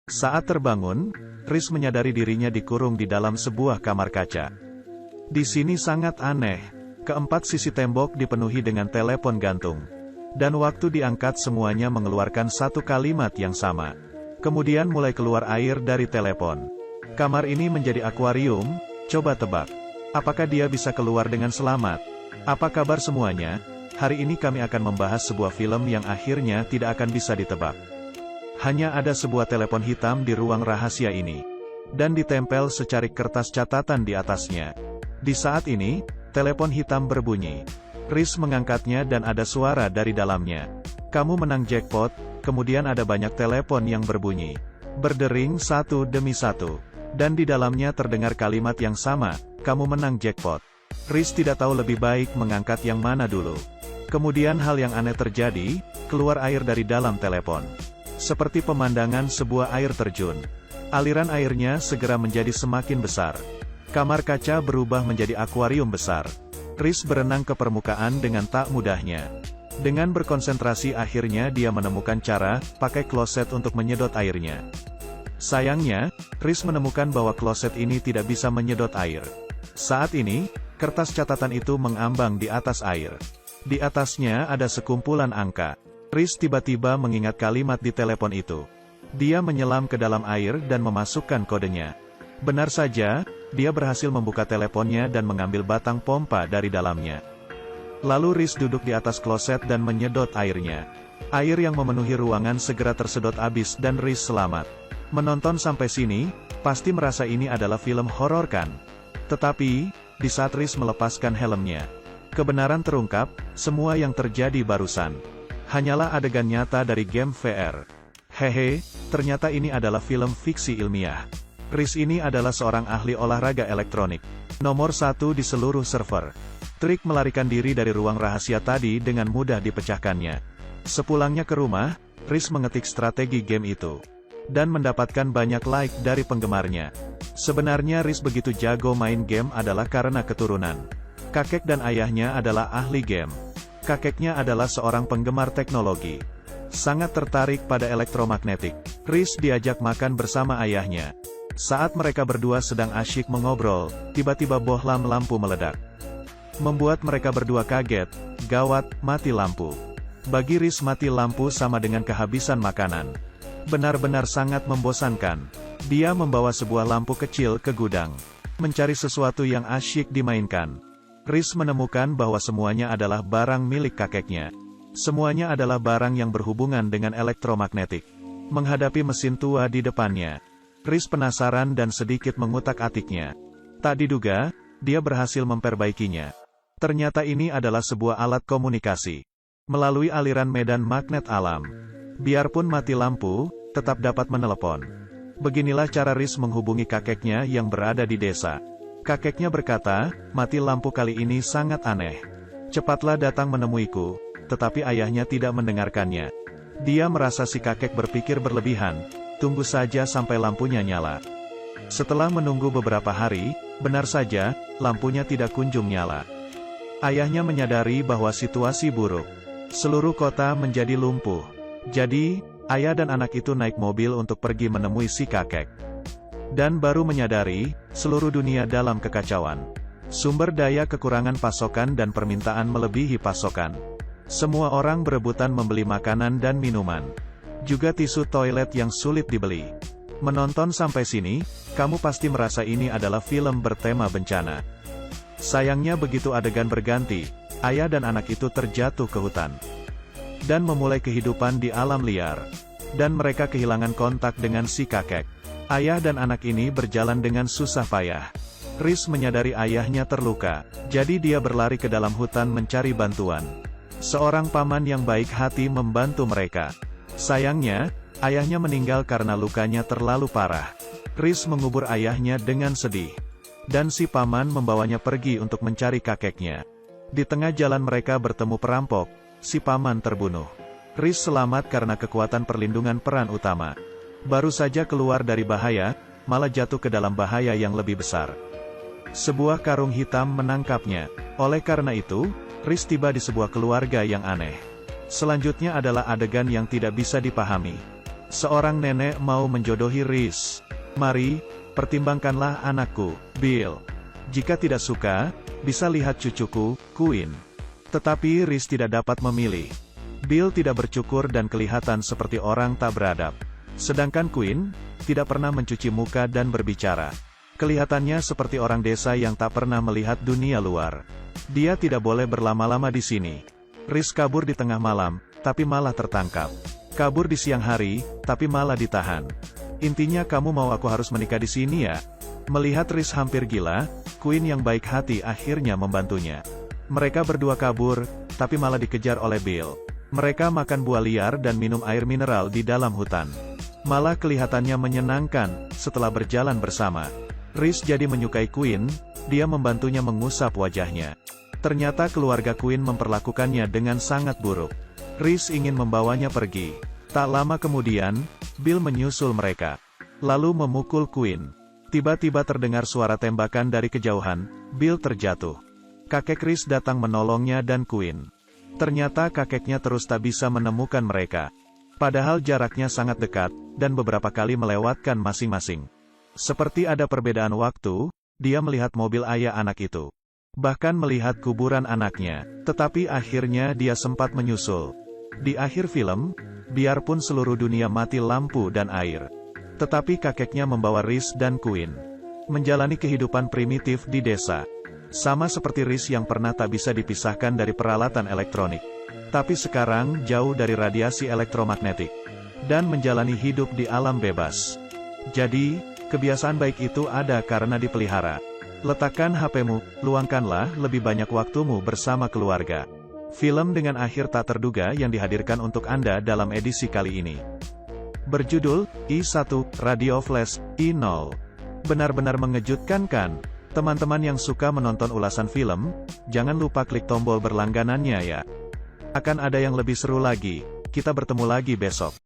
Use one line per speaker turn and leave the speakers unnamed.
Saat terbangun, Riz menyadari dirinya dikurung di dalam sebuah kamar kaca. Di sini sangat aneh. Keempat sisi tembok dipenuhi dengan telepon gantung. Dan waktu diangkat semuanya mengeluarkan satu kalimat yang sama. Kemudian mulai keluar air dari telepon. Kamar ini menjadi akuarium, coba tebak. Apakah dia bisa keluar dengan selamat? Apa kabar semuanya? Hari ini kami akan membahas sebuah film yang akhirnya tidak akan bisa ditebak. Hanya ada sebuah telepon hitam di ruang rahasia ini. Dan ditempel secarik kertas catatan di atasnya. Di saat ini, telepon hitam berbunyi. Riz mengangkatnya dan ada suara dari dalamnya. Kamu menang jackpot, kemudian ada banyak telepon yang berbunyi. Berdering satu demi satu. Dan di dalamnya terdengar kalimat yang sama, kamu menang jackpot. Riz tidak tahu lebih baik mengangkat yang mana dulu. Kemudian hal yang aneh terjadi, keluar air dari dalam telepon. Seperti pemandangan sebuah air terjun. Aliran airnya segera menjadi semakin besar. Kamar kaca berubah menjadi akuarium besar. Riz berenang ke permukaan dengan tak mudahnya. Dengan berkonsentrasi akhirnya dia menemukan cara, pakai kloset untuk menyedot airnya. Sayangnya, Riz menemukan bahwa kloset ini tidak bisa menyedot air. Saat ini, kertas catatan itu mengambang di atas air. Di atasnya ada sekumpulan angka. Riz tiba-tiba mengingat kalimat di telepon itu. Dia menyelam ke dalam air dan memasukkan kodenya. Benar saja, dia berhasil membuka teleponnya dan mengambil batang pompa dari dalamnya. Lalu Riz duduk di atas kloset dan menyedot airnya. Air yang memenuhi ruangan segera tersedot habis dan Riz selamat. Menonton sampai sini, pasti merasa ini adalah film horor kan? Tetapi, di saat Riz melepaskan helmnya, kebenaran terungkap, semua yang terjadi barusan hanyalah adegan nyata dari game VR. Hehe, ternyata ini adalah film fiksi ilmiah. Riz ini adalah seorang ahli olahraga elektronik. Nomor 1 di seluruh server. Trik melarikan diri dari ruang rahasia tadi dengan mudah dipecahkannya. Sepulangnya ke rumah, Riz mengetik strategi game itu. Dan mendapatkan banyak like dari penggemarnya. Sebenarnya Riz begitu jago main game adalah karena keturunan. Kakek dan ayahnya adalah ahli game. Kakeknya adalah seorang penggemar teknologi. Sangat tertarik pada elektromagnetik. Riz diajak makan bersama ayahnya. Saat mereka berdua sedang asyik mengobrol, tiba-tiba bohlam lampu meledak. Membuat mereka berdua kaget, gawat, mati lampu. Bagi Riz mati lampu sama dengan kehabisan makanan. Benar-benar sangat membosankan. Dia membawa sebuah lampu kecil ke gudang. Mencari sesuatu yang asyik dimainkan. Riz menemukan bahwa semuanya adalah barang milik kakeknya. Semuanya adalah barang yang berhubungan dengan elektromagnetik. Menghadapi mesin tua di depannya, Riz penasaran dan sedikit mengutak-atiknya. Tak diduga, dia berhasil memperbaikinya. Ternyata ini adalah sebuah alat komunikasi. Melalui aliran medan magnet alam. Biarpun mati lampu, tetap dapat menelepon. Beginilah cara Riz menghubungi kakeknya yang berada di desa. Kakeknya berkata, mati lampu kali ini sangat aneh. Cepatlah datang menemuiku, tetapi ayahnya tidak mendengarkannya. Dia merasa si kakek berpikir berlebihan, tunggu saja sampai lampunya nyala. Setelah menunggu beberapa hari, benar saja, lampunya tidak kunjung nyala. Ayahnya menyadari bahwa situasi buruk. Seluruh kota menjadi lumpuh. Jadi, ayah dan anak itu naik mobil untuk pergi menemui si kakek. Dan baru menyadari, seluruh dunia dalam kekacauan. Sumber daya kekurangan pasokan dan permintaan melebihi pasokan. Semua orang berebutan membeli makanan dan minuman. Juga tisu toilet yang sulit dibeli. Menonton sampai sini, kamu pasti merasa ini adalah film bertema bencana. Sayangnya begitu adegan berganti, ayah dan anak itu terjatuh ke hutan. Dan memulai kehidupan di alam liar. Dan mereka kehilangan kontak dengan si kakek. Ayah dan anak ini berjalan dengan susah payah. Riz menyadari ayahnya terluka, jadi dia berlari ke dalam hutan mencari bantuan. Seorang paman yang baik hati membantu mereka. Sayangnya, ayahnya meninggal karena lukanya terlalu parah. Riz mengubur ayahnya dengan sedih. Dan si paman membawanya pergi untuk mencari kakeknya. Di tengah jalan mereka bertemu perampok, si paman terbunuh. Riz selamat karena kekuatan perlindungan peran utama. Baru saja keluar dari bahaya, malah jatuh ke dalam bahaya yang lebih besar. Sebuah karung hitam menangkapnya. Oleh karena itu, Riz tiba di sebuah keluarga yang aneh. Selanjutnya adalah adegan yang tidak bisa dipahami. Seorang nenek mau menjodohi Reese. Mari, pertimbangkanlah anakku, Bill. Jika tidak suka, bisa lihat cucuku, Quinn. Tetapi Reese tidak dapat memilih. Bill tidak bercukur dan kelihatan seperti orang tak beradab. Sedangkan Quinn, tidak pernah mencuci muka dan berbicara. Kelihatannya seperti orang desa yang tak pernah melihat dunia luar. Dia tidak boleh berlama-lama di sini. Reese kabur di tengah malam, tapi malah tertangkap. Kabur di siang hari, tapi malah ditahan. Intinya kamu mau aku harus menikah di sini ya? Melihat Reese hampir gila, Quinn yang baik hati akhirnya membantunya. Mereka berdua kabur, tapi malah dikejar oleh Bill. Mereka makan buah liar dan minum air mineral di dalam hutan. Malah kelihatannya menyenangkan, setelah berjalan bersama. Reese jadi menyukai Quinn, dia membantunya mengusap wajahnya. Ternyata keluarga Quinn memperlakukannya dengan sangat buruk. Reese ingin membawanya pergi. Tak lama kemudian, Bill menyusul mereka. Lalu memukul Quinn. Tiba-tiba terdengar suara tembakan dari kejauhan, Bill terjatuh. Kakek Reese datang menolongnya dan Quinn. Ternyata kakeknya terus tak bisa menemukan mereka. Padahal jaraknya sangat dekat, dan beberapa kali melewatkan masing-masing. Seperti ada perbedaan waktu, dia melihat mobil ayah anak itu. Bahkan melihat kuburan anaknya, tetapi akhirnya dia sempat menyusul. Di akhir film, biarpun seluruh dunia mati lampu dan air, tetapi kakeknya membawa Reese dan Quinn menjalani kehidupan primitif di desa. Sama seperti Reese yang pernah tak bisa dipisahkan dari peralatan elektronik. Tapi sekarang jauh dari radiasi elektromagnetik. Dan menjalani hidup di alam bebas. Jadi, kebiasaan baik itu ada karena dipelihara. Letakkan HP-mu, luangkanlah lebih banyak waktumu bersama keluarga. Film dengan akhir tak terduga yang dihadirkan untuk Anda dalam edisi kali ini. Berjudul, I1, Radio Flash, I0. Benar-benar mengejutkan kan? Teman-teman yang suka menonton ulasan film, jangan lupa klik tombol berlangganannya ya. Akan ada yang lebih seru lagi, kita bertemu lagi besok.